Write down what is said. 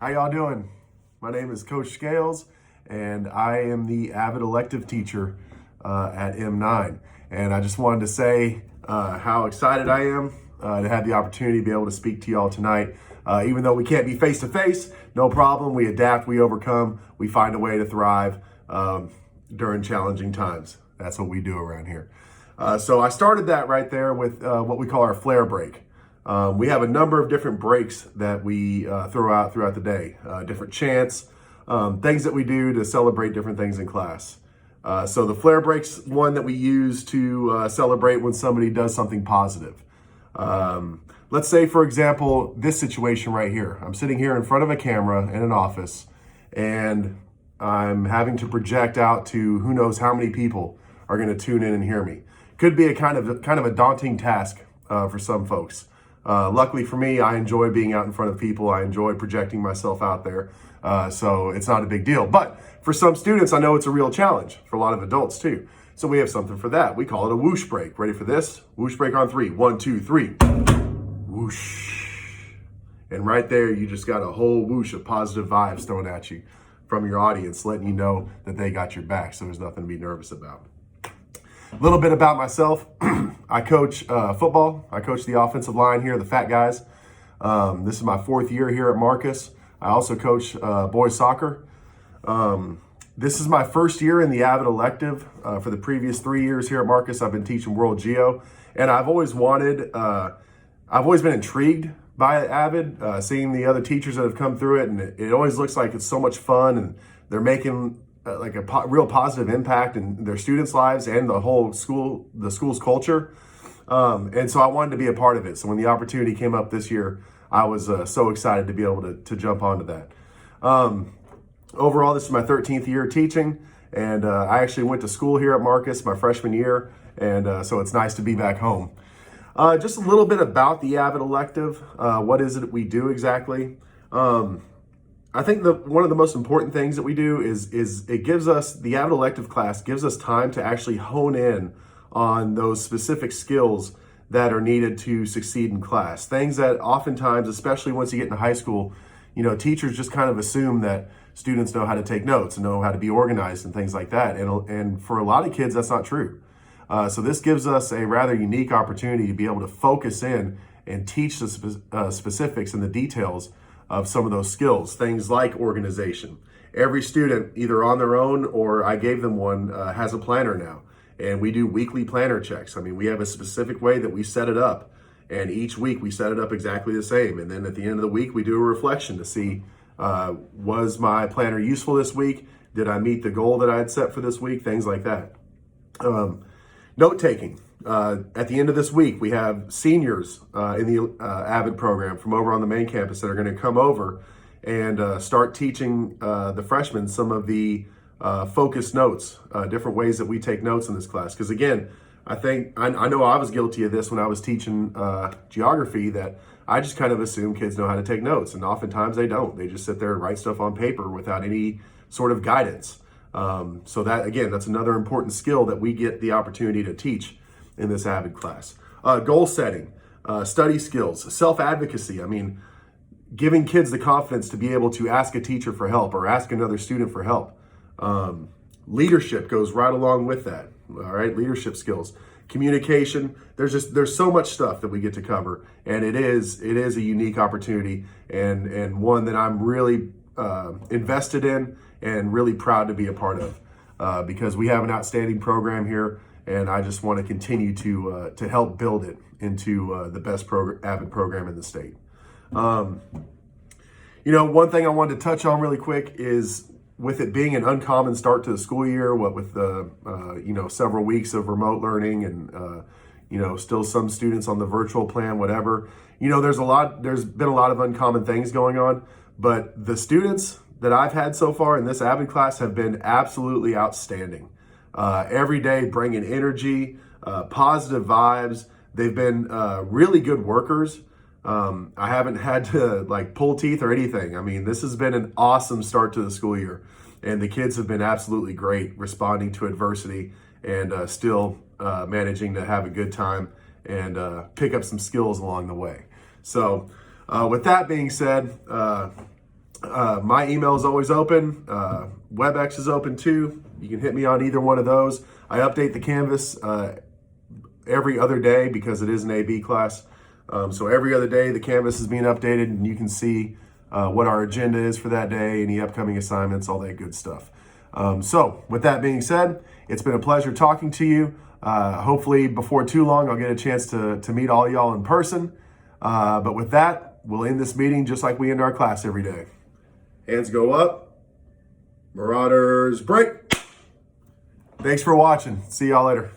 How y'all doing? My name is Coach Scales, and I am the Avid elective teacher at M9. And I just wanted to say how excited I am to have the opportunity to be able to speak to y'all tonight. Even though we can't be face to face, no problem. We adapt, we overcome, we find a way to thrive during challenging times. That's what we do around here. So I started that right there with what we call our flare break. We have a number of different breaks that we throw out throughout the day, different chants, things that we do to celebrate different things in class. So the flare break's one that we use to celebrate when somebody does something positive. Let's say, for example, this situation right here. I'm sitting here in front of a camera in an office, and I'm having to project out to who knows how many people are going to tune in and hear me. Could be a kind of a daunting task for some folks. Luckily for me, I enjoy being out in front of people. I enjoy projecting myself out there. So it's not a big deal. But for some students, I know it's a real challenge. For a lot of adults too. So we have something for that. We call it a whoosh break. Ready for this? Whoosh break on 3. 1, 2, 3. Whoosh. And right there, you just got a whole whoosh of positive vibes thrown at you from your audience, letting you know that they got your back. So there's nothing to be nervous about. A little bit about myself. I coach football. I coach the offensive line here, the Fat Guys. This is my 4th year here at Marcus. I also coach boys soccer. This is my first year in the Avid elective. For the previous 3 years here at Marcus, I've been teaching World Geo, and I've always been intrigued by Avid, seeing the other teachers that have come through it, and it always looks like it's so much fun, and they're making like a real positive impact in their students' lives and the whole school, the school's culture. And so I wanted to be a part of it. So when the opportunity came up this year, I was so excited to be able to jump onto that. Overall, this is my 13th year teaching, and I actually went to school here at Marcus my freshman year, and so it's nice to be back home. Just a little bit about the Avid elective. What is it we do exactly? I think one of the most important things that we do is it gives us, the Avid elective class gives us time to actually hone in on those specific skills that are needed to succeed in class. Things that oftentimes, especially once you get into high school, teachers just kind of assume that students know how to take notes and know how to be organized and things like that. And for a lot of kids, that's not true. So this gives us a rather unique opportunity to be able to focus in and teach the specifics and the details of some of those skills, things like organization. Every student, either on their own or I gave them one, has a planner now. And we do weekly planner checks. I mean, we have a specific way that we set it up. And each week we set it up exactly the same. And then at the end of the week, we do a reflection to see, was my planner useful this week? Did I meet the goal that I had set for this week? Things like that. Note taking. At the end of this week, we have seniors in the Avid program from over on the main campus that are going to come over and start teaching the freshmen some of the focused notes, different ways that we take notes in this class. Because again, I know I was guilty of this when I was teaching geography, that I just kind of assume kids know how to take notes, and oftentimes they don't. They just sit there and write stuff on paper without any sort of guidance. So that, again, that's another important skill that we get the opportunity to teach in this Avid class. Goal setting, study skills, self-advocacy. I mean, giving kids the confidence to be able to ask a teacher for help or ask another student for help. Leadership goes right along with that. All right, leadership skills, communication. There's so much stuff that we get to cover, and it is a unique opportunity and one that I'm really invested in and really proud to be a part of, because we have an outstanding program here, and I just want to continue to help build it into the best Avid program in the state. One thing I wanted to touch on really quick is, with it being an uncommon start to the school year, what with the several weeks of remote learning and still some students on the virtual plan, whatever. There's been a lot of uncommon things going on, but the students that I've had so far in this Avid class have been absolutely outstanding. Every day bringing energy, positive vibes. They've been really good workers. I haven't had to pull teeth or anything. I mean, this has been an awesome start to the school year, and the kids have been absolutely great responding to adversity and still managing to have a good time and pick up some skills along the way. So with that being said, My email is always open. WebEx is open too. You can hit me on either one of those. I update the Canvas every other day because it is an AB class. So every other day the Canvas is being updated and you can see what our agenda is for that day, any upcoming assignments, all that good stuff. So with that being said, it's been a pleasure talking to you. Hopefully before too long, I'll get a chance to meet all y'all in person. But with that, we'll end this meeting just like we end our class every day. Hands go up. Marauders break. Thanks for watching. See y'all later.